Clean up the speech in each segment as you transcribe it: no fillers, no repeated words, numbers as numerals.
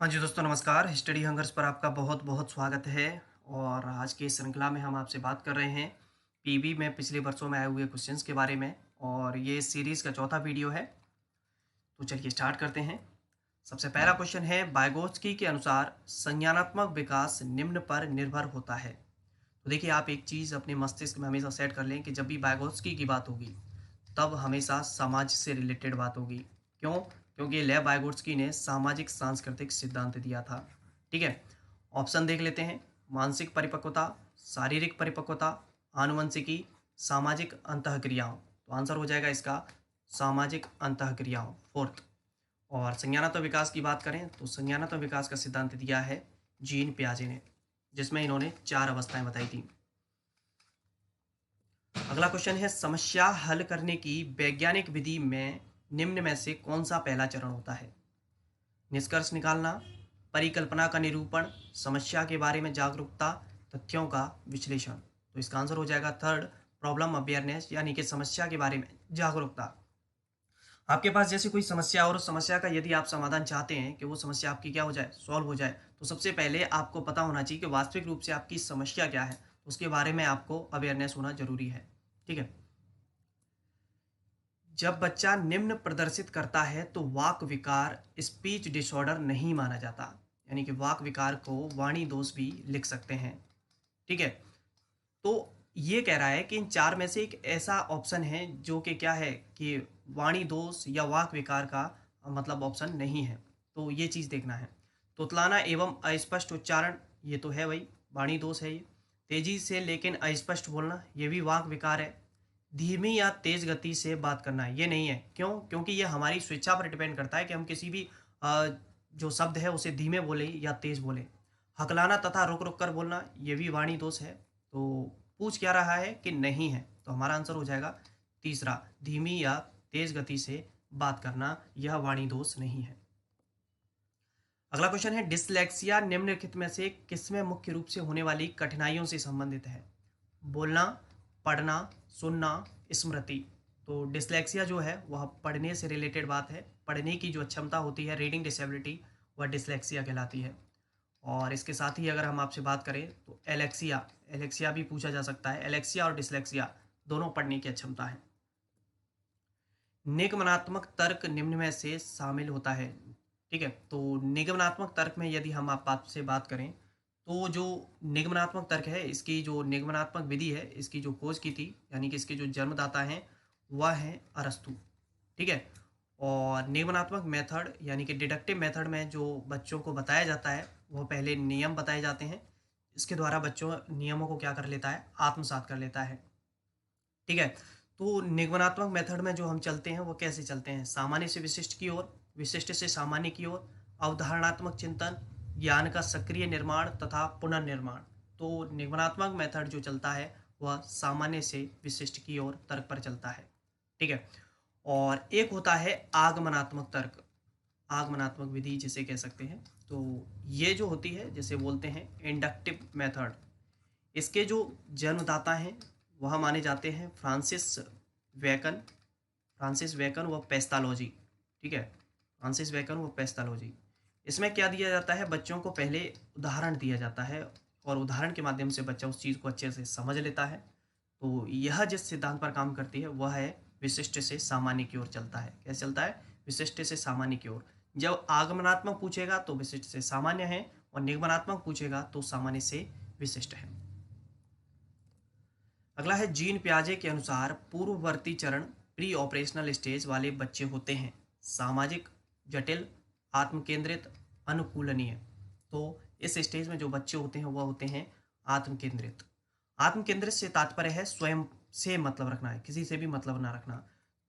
हाँ जी दोस्तों नमस्कार। स्टडी हंगर्स पर आपका बहुत बहुत स्वागत है। और आज की इस श्रृंखला में हम आपसे बात कर रहे हैं पीबी में पिछले वर्षों में आए हुए क्वेश्चंस के बारे में। और ये इस सीरीज़ का चौथा वीडियो है। तो चलिए स्टार्ट करते हैं। सबसे पहला क्वेश्चन है, बायगोत्स्की के अनुसार संज्ञानात्मक विकास निम्न पर निर्भर होता है। तो देखिए, आप एक चीज़ अपने मस्तिष्क में हमेशा सेट कर लें कि जब भी बायगोत्स्की की बात होगी तब हमेशा समाज से रिलेटेड बात होगी। क्यों? क्योंकि लेव वाइगोत्स्की ने सामाजिक सांस्कृतिक सिद्धांत दिया था। ठीक है, ऑप्शन देख लेते हैं। मानसिक परिपक्वता, शारीरिक परिपक्वता, आनुवंशिकी, सामाजिक अंतःक्रियाओं। तो आंसर हो जाएगा इसका सामाजिक अंतःक्रियाओं, फोर्थ। और संज्ञानात्मक विकास की बात करें तो संज्ञानात्मक विकास का सिद्धांत दिया है जीन पियाजे ने, जिसमें इन्होंने 4 अवस्थाएं बताई थी। अगला क्वेश्चन है, समस्या हल करने की वैज्ञानिक विधि में निम्न में से कौन सा पहला चरण होता है? निष्कर्ष निकालना, परिकल्पना का निरूपण, समस्या के बारे में जागरूकता, तथ्यों का विश्लेषण। तो इसका आंसर हो जाएगा थर्ड, प्रॉब्लम अवेयरनेस, यानी कि समस्या के बारे में जागरूकता। आपके पास जैसे कोई समस्या और उस समस्या का यदि आप समाधान चाहते हैं कि वो समस्या आपकी क्या हो जाए, सॉल्व हो जाए, तो सबसे पहले आपको पता होना चाहिए कि वास्तविक रूप से आपकी समस्या क्या है। तो उसके बारे में आपको अवेयरनेस होना जरूरी है। ठीक है। जब बच्चा निम्न प्रदर्शित करता है तो वाक विकार स्पीच डिसऑर्डर नहीं माना जाता, यानी कि वाक विकार को वाणी दोष भी लिख सकते हैं। ठीक है। तो ये कह रहा है कि इन चार में से एक ऐसा ऑप्शन है जो कि क्या है कि वाणी दोष या वाक विकार का मतलब ऑप्शन नहीं है। तो ये चीज़ देखना है। तुतलाना एवं अस्पष्ट उच्चारण, ये तो है भाई, वाणी दोष है ये। तेजी से लेकिन अस्पष्ट बोलना, ये भी वाक विकार है। धीमी या तेज गति से बात करना, ये नहीं है। क्यों? क्योंकि ये हमारी स्वेच्छा पर डिपेंड करता है कि हम किसी भी जो शब्द है उसे धीमे बोले या तेज बोले। हकलाना तथा रुक रुक कर बोलना, ये भी वाणी दोष है। तो पूछ क्या रहा है कि नहीं है, तो हमारा आंसर हो जाएगा तीसरा, धीमी या तेज गति से बात करना, यह वाणी दोष नहीं है। अगला क्वेश्चन है, डिसलेक्सिया निम्नलिखित में से किसमें मुख्य रूप से होने वाली कठिनाइयों से संबंधित है? बोलना, पढ़ना, सुनना, स्मृति। तो डिसलेक्सिया जो है वह पढ़ने से रिलेटेड बात है। पढ़ने की जो क्षमता होती है, रीडिंग डिसेबिलिटी, वह डिसलेक्सिया कहलाती है। और इसके साथ ही अगर हम आपसे बात करें तो एलेक्सिया, एलेक्सिया भी पूछा जा सकता है। एलेक्सिया और डिसलेक्सिया दोनों पढ़ने की क्षमता है। निगमनात्मक तर्क निम्न में से शामिल होता है। ठीक है, तो निगमनात्मक तर्क में यदि हम आपसे बात करें तो जो निगमनात्मक तर्क है, इसकी जो निगमनात्मक विधि है, इसकी जो खोज की थी, यानी कि इसके जो जन्मदाता हैं वह है अरस्तु। ठीक है। और निगमनात्मक मेथड यानी कि डिडक्टिव मेथड में जो बच्चों को बताया जाता है वह पहले नियम बताए जाते हैं। इसके द्वारा बच्चों नियमों को क्या कर लेता है, आत्मसात कर लेता है। ठीक है। तो निगमनात्मक मेथड में जो हम चलते हैं वो कैसे चलते हैं, सामान्य से विशिष्ट की ओर, विशिष्ट से सामान्य की ओर, अवधारणात्मक चिंतन, ज्ञान का सक्रिय निर्माण तथा पुनर्निर्माण। तो निगमनात्मक मेथड जो चलता है वह सामान्य से विशिष्ट की ओर तर्क पर चलता है। ठीक है। और एक होता है आगमनात्मक तर्क, आगमनात्मक विधि जिसे कह सकते हैं। तो ये जो होती है जिसे बोलते हैं इंडक्टिव मेथड। इसके जो जन्मदाता हैं वह माने जाते हैं वेकन फ्रांसिस वेकन व पेस्टालॉजी। ठीक है, फ्रांसिस वेकन व पेस्टालॉजी। इसमें क्या दिया जाता है, बच्चों को पहले उदाहरण दिया जाता है और उदाहरण के माध्यम से बच्चा उस चीज़ को अच्छे से समझ लेता है। तो यह जिस सिद्धांत पर काम करती है वह है विशिष्ट से सामान्य की ओर चलता है। कैसे चलता है? विशिष्ट से सामान्य की ओर। जब आगमनात्मक पूछेगा तो विशिष्ट से सामान्य है, और निगमनात्मक पूछेगा तो सामान्य से विशिष्ट है। अगला है, जीन प्याजे के अनुसार पूर्ववर्ती चरण प्री ऑपरेशनल स्टेज वाले बच्चे होते हैं सामाजिक, जटिल, आत्मकेंद्रित, अनुकूलनीय। तो इस स्टेज में जो बच्चे होते हैं वह होते हैं आत्मकेंद्रित। आत्मकेंद्रित से तात्पर्य है स्वयं से मतलब रखना है, किसी से भी मतलब ना रखना।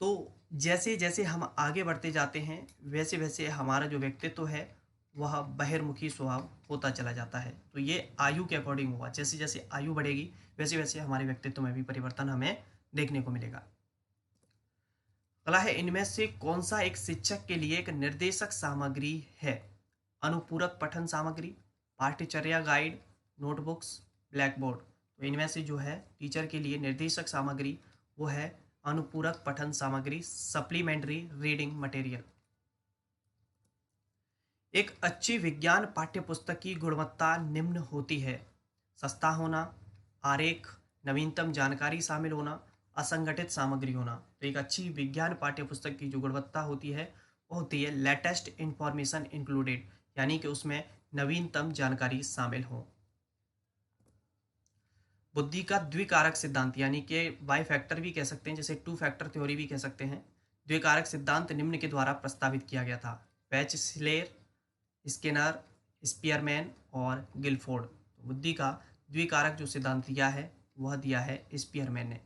तो जैसे जैसे हम आगे बढ़ते जाते हैं वैसे वैसे हमारा जो व्यक्तित्व है वह बहिर्मुखी स्वभाव होता चला जाता है। तो ये आयु के अकॉर्डिंग हुआ, जैसे जैसे आयु बढ़ेगी वैसे वैसे हमारे व्यक्तित्व में भी परिवर्तन हमें देखने को मिलेगा। अगला है, इनमें से कौन सा एक शिक्षक के लिए एक निर्देशक सामग्री है? अनुपूरक पठन सामग्री, पाठ्यचर्या गाइड, नोटबुक्स, ब्लैक बोर्ड। तो इनमें से जो है टीचर के लिए निर्देशक सामग्री वो है अनुपूरक पठन सामग्री, सप्लीमेंट्री रीडिंग मटेरियल। एक अच्छी विज्ञान पाठ्यपुस्तक की गुणवत्ता निम्न होती है: सस्ता होना, आरेख, नवीनतम जानकारी शामिल होना, असंगठित सामग्री होना। तो एक अच्छी विज्ञान पाठ्यपुस्तक की जो गुणवत्ता होती है वो होती है लेटेस्ट इंफॉर्मेशन इंक्लूडेड, यानी कि उसमें नवीनतम जानकारी शामिल हो। बुद्धि का द्विकारक सिद्धांत, यानी कि बाई फैक्टर भी कह सकते हैं, जैसे टू फैक्टर थ्योरी भी कह सकते हैं। द्विकारक सिद्धांत निम्न के द्वारा प्रस्तावित किया गया था: पैचस्लेर, स्किनर, स्पीयरमैन और गिलफोर्ड। तो बुद्धि का द्विकारक जो सिद्धांत दिया है वह दिया है स्पीयरमैन ने,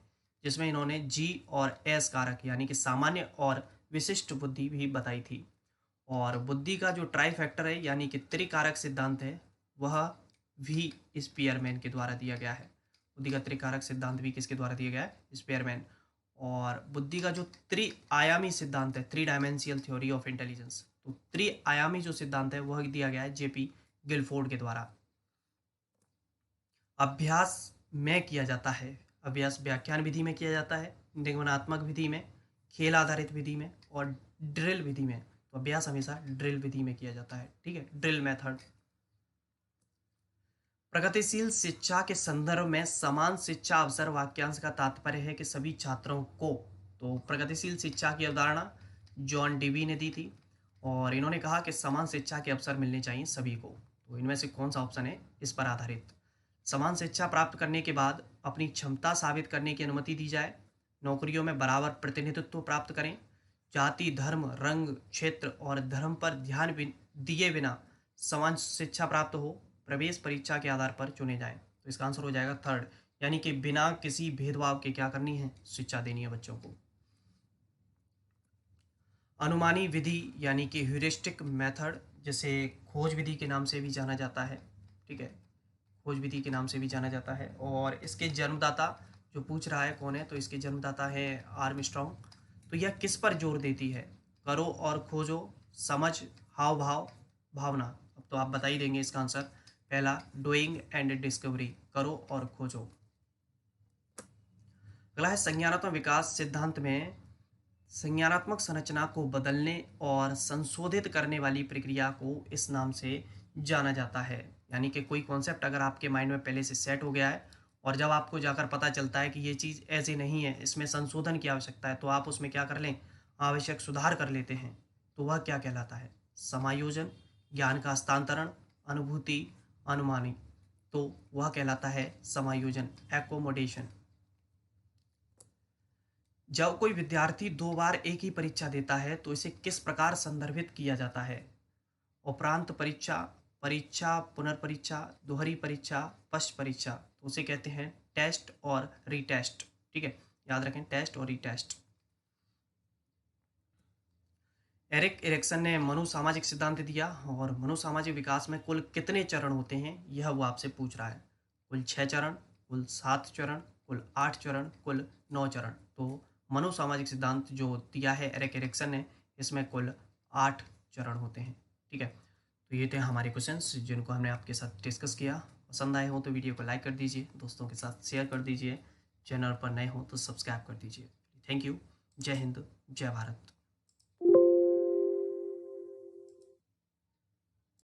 जिसमें इन्होंने जी और एस कारक यानी कि सामान्य और विशिष्ट बुद्धि भी बताई थी। और बुद्धि का जो ट्राई फैक्टर है यानी कि त्रिकारक सिद्धांत है वह भी स्पीयरमैन के द्वारा दिया गया है। बुद्धि का त्रिकारक सिद्धांत भी किसके द्वारा दिया गया है? स्पीयरमैन। और बुद्धि का जो त्रिआयामी सिद्धांत है, थ्री डायमेंशियल थ्योरी ऑफ इंटेलिजेंस, तो त्रिआयामी जो सिद्धांत है वह दिया गया है जेपी गिलफोर्ड के द्वारा। अभ्यास में किया जाता है, अभ्यास व्याख्यान विधि में किया जाता है, निगमनात्मक विधि में, खेल आधारित विधि में और ड्रिल विधि में। तो अभ्यास हमेशा ड्रिल विधि में किया जाता है, ठीक है, ड्रिल मेथड। प्रगतिशील शिक्षा के संदर्भ में समान शिक्षा अवसर वाक्यांश का तात्पर्य है कि सभी छात्रों को। तो प्रगतिशील शिक्षा की अवधारणा जॉन डीवी ने दी थी और इन्होंने कहा कि समान शिक्षा के अवसर मिलने चाहिए सभी को। तो इनमें से कौन सा ऑप्शन है इस पर आधारित? समान शिक्षा प्राप्त करने के बाद अपनी क्षमता साबित करने की अनुमति दी जाए, नौकरियों में बराबर प्रतिनिधित्व प्राप्त करें, जाति, धर्म, रंग, क्षेत्र और धर्म पर ध्यान दिए बिना समान शिक्षा प्राप्त हो, प्रवेश परीक्षा के आधार पर चुने जाएं। तो इसका आंसर हो जाएगा थर्ड, यानी कि बिना किसी भेदभाव के क्या करनी है? शिक्षा देनी है बच्चों को। अनुमानी विधि यानी कि ह्यूरिस्टिक मेथड, जिसे खोज विधि के नाम से भी जाना जाता है, ठीक है, खोज विधि के नाम से भी जाना जाता है। और इसके जन्मदाता जो पूछ रहा है कौन है, तो इसके जन्मदाता है आर्मस्ट्रॉन्ग। तो यह किस पर जोर देती है? करो और खोजो, समझ, हाव भाव, भावना। अब तो आप बता ही देंगे इसका आंसर। पहला डूइंग एंड डिस्कवरी, करो और खोजो। अगला है संज्ञानात्मक विकास सिद्धांत में संज्ञानात्मक संरचना को बदलने और संशोधित करने वाली प्रक्रिया को इस नाम से जाना जाता है। यानी कि कोई कॉन्सेप्ट अगर आपके माइंड में पहले से सेट हो गया है और जब आपको जाकर पता चलता है कि ये चीज़ ऐसे नहीं है, इसमें संशोधन की आवश्यकता है, तो आप उसमें क्या कर लें? आवश्यक सुधार कर लेते हैं। तो वह क्या कहलाता है? समायोजन, ज्ञान का हस्तांतरण, अनुभूति, अनुमानी। तो वह कहलाता है समायोजन, एकोमोडेशन। जब कोई विद्यार्थी 2 बार एक ही परीक्षा देता है तो इसे किस प्रकार संदर्भित किया जाता है? उपरांत परीक्षा, परीक्षा, पुनर्परीक्षा, दोहरी परीक्षा, पश्च परीक्षा। तो उसे कहते हैं टेस्ट और रीटेस्ट, ठीक है, याद रखें, टेस्ट और रीटेस्ट। एरिक एरिक्सन ने मनोसामाजिक सिद्धांत दिया और मनोसामाजिक विकास में कुल कितने चरण होते हैं यह वो आपसे पूछ रहा है। कुल 6 चरण, कुल 7 चरण, कुल 8 चरण, कुल 9 चरण। तो मनोसामाजिक सिद्धांत जो दिया है एरिक एरिक्सन ने, इसमें कुल 8 चरण होते हैं, ठीक है। तो ये थे हमारे क्वेश्चंस जिनको हमने आपके साथ डिस्कस किया। पसंद आए हो तो वीडियो को लाइक कर दीजिए, दोस्तों के साथ शेयर कर दीजिए, चैनल पर नए हो तो सब्सक्राइब कर दीजिए। Thank you. जय हिंद, जय भारत।